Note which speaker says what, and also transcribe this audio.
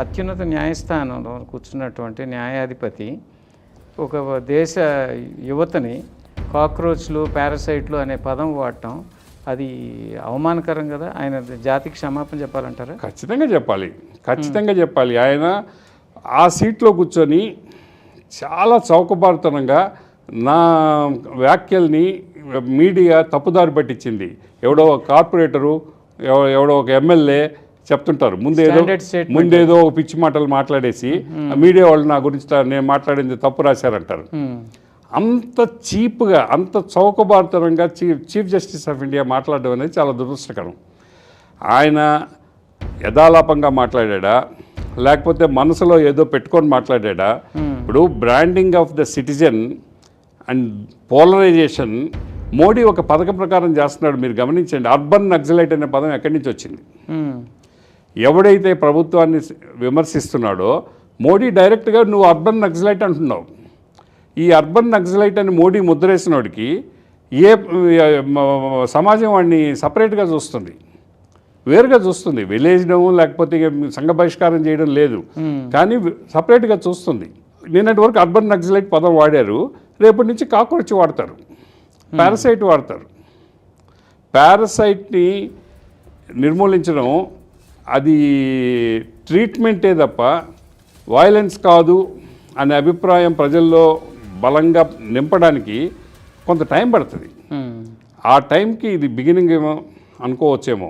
Speaker 1: అత్యున్నత న్యాయస్థానంలో కూర్చున్నటువంటి న్యాయాధిపతి ఒక దేశ యువతని కాక్రోచ్లు, పారాసైట్లు అనే పదం వాడటం అది అవమానకరం కదా. ఆయన జాతికి క్షమాపణ చెప్పాలంటారా?
Speaker 2: ఖచ్చితంగా చెప్పాలి. ఆయన ఆ సీట్లో కూర్చొని చాలా చౌకబారుతనంగా నా వ్యాఖ్యల్ని మీడియా తప్పుదారి పట్టించింది. ఎవడో కార్పొరేటరు, ఎవడో ఒక ఎమ్మెల్యే చెప్తుంటారు, ముందేదో ఒక పిచ్చి మాటలు మాట్లాడేసి మీడియా వాళ్ళు నా గురించి నేను మాట్లాడింది తప్పు రాశారంటారు. అంత చీప్గా, అంత చౌకబారుతనంగా చీఫ్ జస్టిస్ ఆఫ్ ఇండియా మాట్లాడడం అనేది చాలా దురదృష్టకరం. ఆయన యథాలాపంగా మాట్లాడా, లేకపోతే మనసులో ఏదో పెట్టుకొని మాట్లాడా? ఇప్పుడు branding of the citizen and polarisation Modi ఒక పథకం ప్రకారం చేస్తున్నాడు. మీరు గమనించండి, అర్బన్ నక్సలైట్ అనే పదం ఎక్కడి నుంచి వచ్చింది? ఎవడైతే ప్రభుత్వాన్ని విమర్శిస్తున్నాడో మోడీ డైరెక్ట్గా నువ్వు అర్బన్ నక్సలైట్ అంటున్నావు. ఈ అర్బన్ నక్సలైట్ అని మోడీ ముద్రేసినోడికి ఏ సమాజం వాడిని సపరేట్గా చూస్తుంది, వేరుగా చూస్తుంది. విలేజ్డం లేకపోతే సంఘ బహిష్కారం చేయడం లేదు, కానీ సపరేట్గా చూస్తుంది. నిన్నటి వరకు అర్బన్ నక్సలైట్ పదం వాడారు, రేపటి నుంచి కాక్రోచ్ వాడతారు, పారాసైట్ వాడతారు. పారాసైట్ని నిర్మూలించడం అది ట్రీట్మెంటే తప్ప వైలెన్స్ కాదు అనే అభిప్రాయం ప్రజల్లో బలంగా నింపడానికి కొంత టైం పడుతుంది. ఆ టైంకి ఇది బిగినింగ్ ఏమో అనుకోవచ్చేమో.